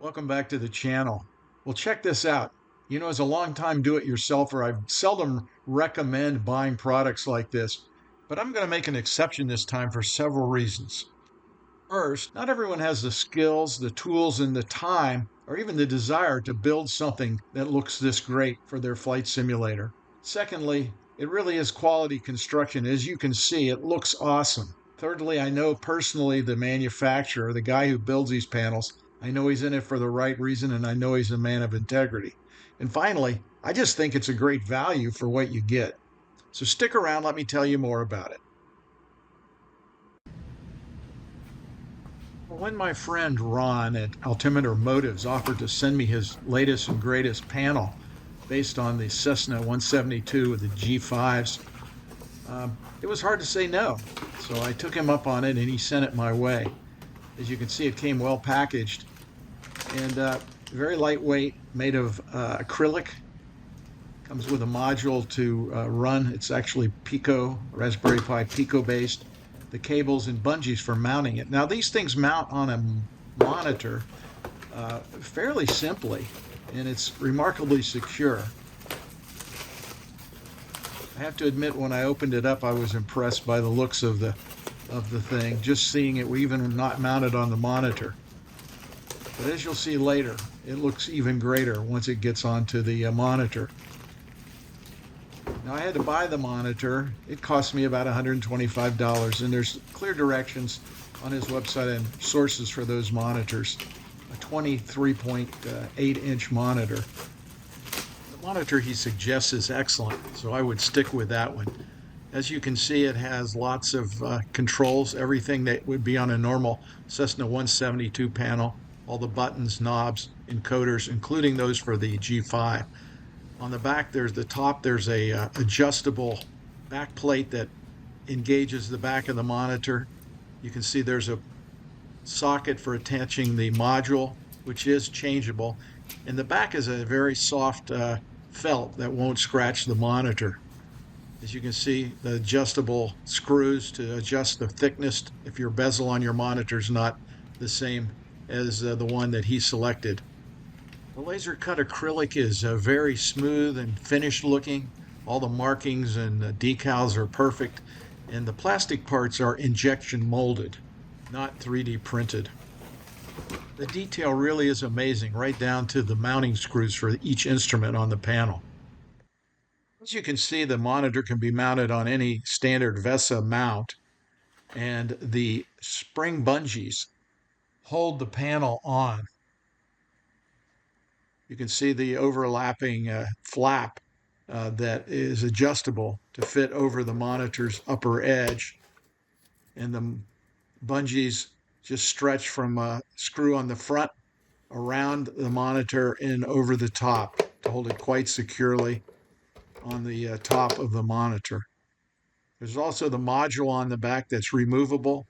Welcome back to the channel. Well, check this out. As a longtime do-it-yourselfer, I seldom recommend buying products like this, but I'm going to make an exception this time for several reasons. First, not everyone has the skills, the tools, and the time, or even the desire to build something that looks this great for their flight simulator. Secondly, it really is quality construction. As you can see, it looks awesome. Thirdly, I know personally the manufacturer, the guy who builds these panels. I know he's in it for the right reason, and I know he's a man of integrity. And finally, I just think it's a great value for what you get. So stick around, let me tell you more about it. When my friend Ron at Altimeter Motives offered to send me his latest and greatest panel based on the Cessna 172 with the G5s, it was hard to say no. So I took him up on it and he sent it my way. As you can see, it came well packaged and very lightweight, made of acrylic. Comes with a module to run. It's actually Pico, Raspberry Pi Pico based. The cables and bungees for mounting it. Now these things mount on a monitor fairly simply, and it's remarkably secure. I have to admit, when I opened it up, I was impressed by the looks of the thing, just seeing it even not mounted on the monitor. But as you'll see later, it looks even greater once it gets onto the monitor. Now I had to buy the monitor. It cost me about $125, and there's clear directions on his website and sources for those monitors. A 23.8-inch monitor. The monitor he suggests is excellent, so I would stick with that one. As you can see, it has lots of controls, everything that would be on a normal Cessna 172 panel, all the buttons, knobs, encoders, including those for the G5. On the back, there's a adjustable back plate that engages the back of the monitor. You can see there's a socket for attaching the module, which is changeable. And the back is a very soft felt that won't scratch the monitor. As you can see, the adjustable screws to adjust the thickness if your bezel on your monitor is not the same as the one that he selected. The laser cut acrylic is very smooth and finished looking. All the markings and decals are perfect, and the plastic parts are injection molded, not 3D printed. The detail really is amazing, right down to the mounting screws for each instrument on the panel. As you can see, the monitor can be mounted on any standard VESA mount, and the spring bungees hold the panel on. You can see the overlapping flap that is adjustable to fit over the monitor's upper edge. And the bungees just stretch from a screw on the front around the monitor and over the top to hold it quite securely on the top of the monitor. There's also the module on the back that's removable,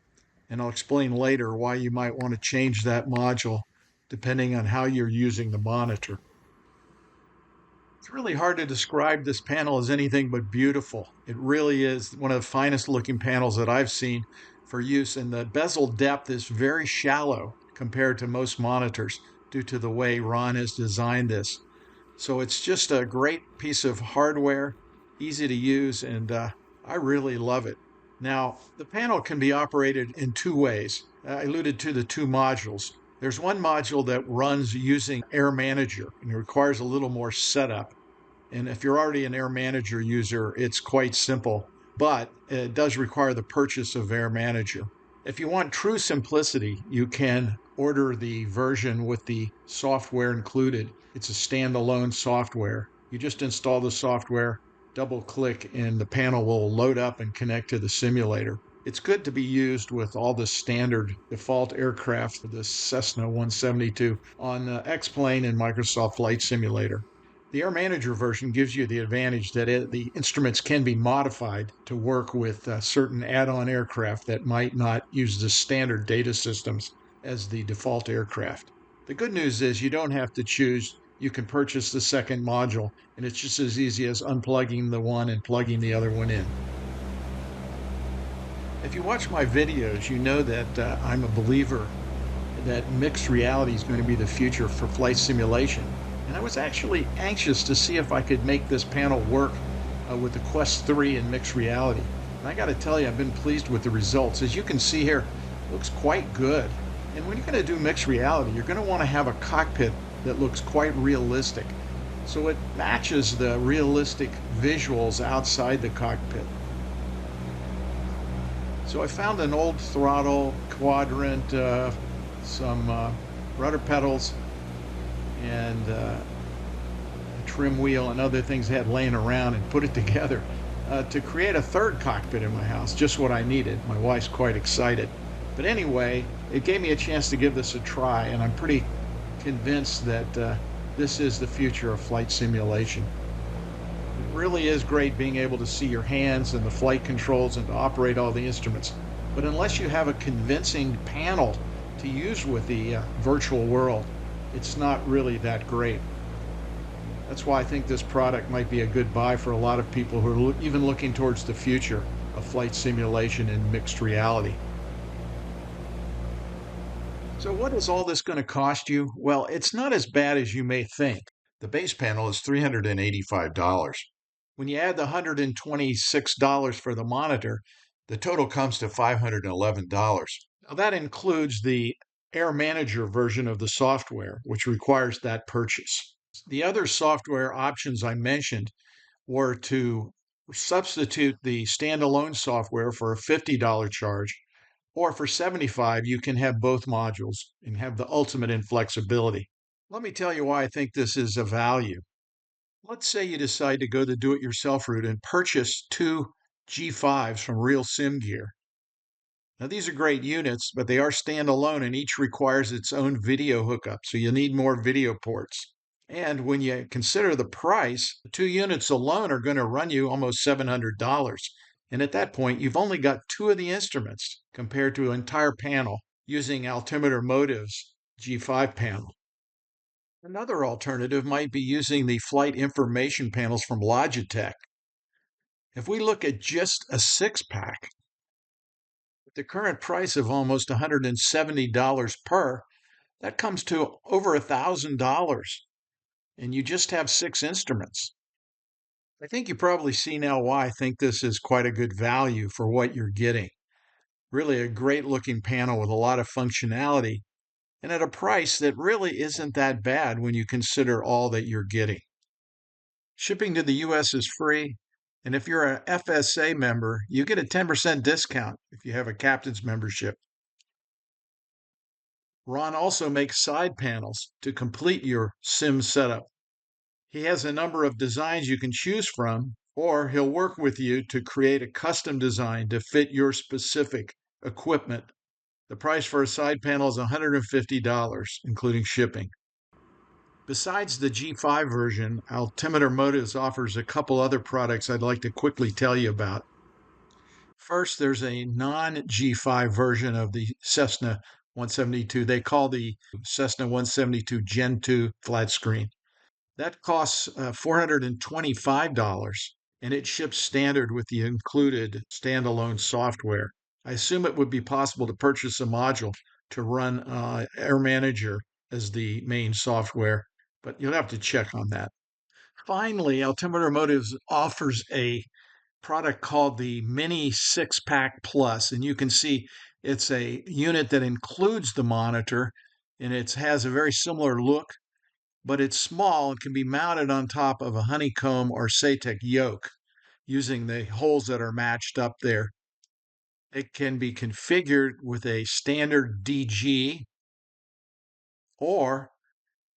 and I'll explain later why you might want to change that module depending on how you're using the monitor. It's really hard to describe this panel as anything but beautiful. It really is one of the finest looking panels that I've seen for use, and the bezel depth is very shallow compared to most monitors due to the way Ron has designed this. So it's just a great piece of hardware, easy to use, and I really love it. Now, the panel can be operated in two ways. I alluded to the two modules. There's one module that runs using Air Manager and it requires a little more setup. And if you're already an Air Manager user, it's quite simple, but it does require the purchase of Air Manager. If you want true simplicity, you can order the version with the software included. It's a standalone software. You just install the software, double click, and the panel will load up and connect to the simulator. It's good to be used with all the standard default aircraft for the Cessna 172 on X-Plane and Microsoft Flight Simulator. The Air Manager version gives you the advantage that the instruments can be modified to work with certain add-on aircraft that might not use the standard data systems as the default aircraft. The good news is you don't have to choose. You can purchase the second module, and it's just as easy as unplugging the one and plugging the other one in. If you watch my videos, you know that I'm a believer that mixed reality is going to be the future for flight simulation. And I was actually anxious to see if I could make this panel work with the Quest 3 in mixed reality. And I got to tell you, I've been pleased with the results. As you can see here, it looks quite good. And when you're going to do mixed reality, you're going to want to have a cockpit that looks quite realistic. So it matches the realistic visuals outside the cockpit. So I found an old throttle, quadrant, some rudder pedals, and a trim wheel and other things I had laying around, and put it together to create a third cockpit in my house, just what I needed. My wife's quite excited. But anyway, it gave me a chance to give this a try, and I'm pretty convinced that this is the future of flight simulation. It really is great being able to see your hands and the flight controls and to operate all the instruments. But unless you have a convincing panel to use with the virtual world, it's not really that great. That's why I think this product might be a good buy for a lot of people who are even looking towards the future of flight simulation and mixed reality. So what is all this going to cost you? Well, it's not as bad as you may think. The base panel is $385. When you add the $126 for the monitor, the total comes to $511. Now that includes the Air Manager version of the software, which requires that purchase. The other software options I mentioned were to substitute the standalone software for a $50 charge, or for $75, you can have both modules and have the ultimate in flexibility. Let me tell you why I think this is a value. Let's say you decide to go the do-it-yourself route and purchase two G5s from Real Sim Gear. Now, these are great units, but they are standalone and each requires its own video hookup, so you need more video ports. And when you consider the price, the two units alone are going to run you almost $700. And at that point, you've only got two of the instruments compared to an entire panel using Altimeter Motives G5 panel. Another alternative might be using the flight information panels from Logitech. If we look at just a 6-pack, at the current price of almost $170 per, that comes to over $1,000, and you just have 6 instruments. I think you probably see now why I think this is quite a good value for what you're getting. Really a great looking panel with a lot of functionality, and at a price that really isn't that bad when you consider all that you're getting. Shipping to the US is free, and if you're a FSA member, you get a 10% discount if you have a captain's membership. Ron also makes side panels to complete your sim setup. He has a number of designs you can choose from, or he'll work with you to create a custom design to fit your specific equipment. The price for a side panel is $150, including shipping. Besides the G5 version, Altimeter Motives offers a couple other products I'd like to quickly tell you about. First, there's a non-G5 version of the Cessna 172. They call the Cessna 172 Gen 2 flat screen. That costs $425, and it ships standard with the included standalone software. I assume it would be possible to purchase a module to run Air Manager as the main software, but you'll have to check on that. Finally, Altimeter Motives offers a product called the Mini 6-Pack Plus, and you can see it's a unit that includes the monitor, and it has a very similar look, but it's small and can be mounted on top of a honeycomb or SATEC yoke using the holes that are matched up there. It can be configured with a standard DG or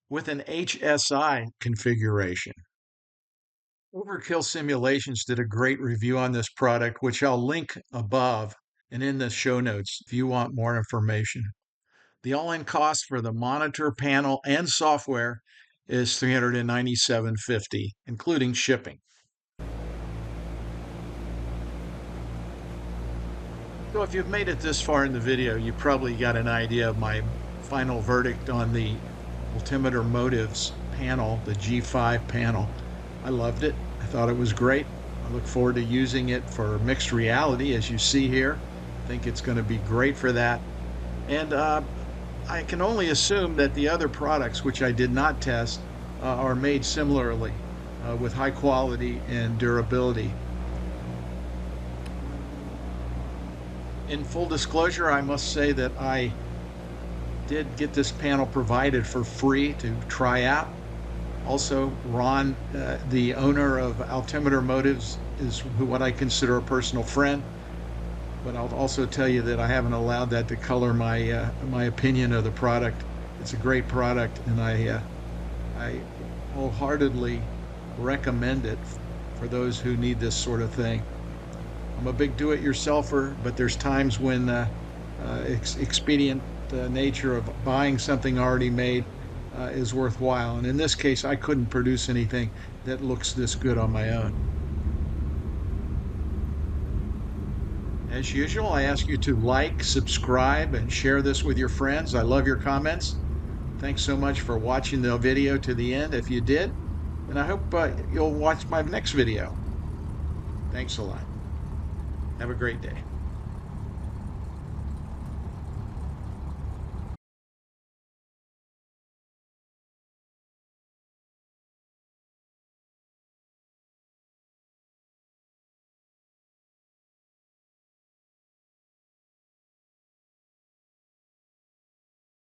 with an HSI configuration. Overkill Simulations did a great review on this product, which I'll link above and in the show notes if you want more information. The all-in cost for the monitor, panel, and software is $397.50, including shipping. So if you've made it this far in the video, you probably got an idea of my final verdict on the Altimeter Motives panel, the G5 panel. I loved it. I thought it was great. I look forward to using it for mixed reality, as you see here. I think it's going to be great for that. And I can only assume that the other products, which I did not test, are made similarly with high quality and durability. In full disclosure, I must say that I did get this panel provided for free to try out. Also, Ron, the owner of Altimeter Motives, is what I consider a personal friend. But I'll also tell you that I haven't allowed that to color my opinion of the product. It's a great product, and I wholeheartedly recommend it for those who need this sort of thing. I'm a big do-it-yourselfer, but there's times when expedient nature of buying something already made is worthwhile. And in this case, I couldn't produce anything that looks this good on my own. As usual, I ask you to like, subscribe, and share this with your friends. I love your comments. Thanks so much for watching the video to the end if you did. And I hope you'll watch my next video. Thanks a lot. Have a great day.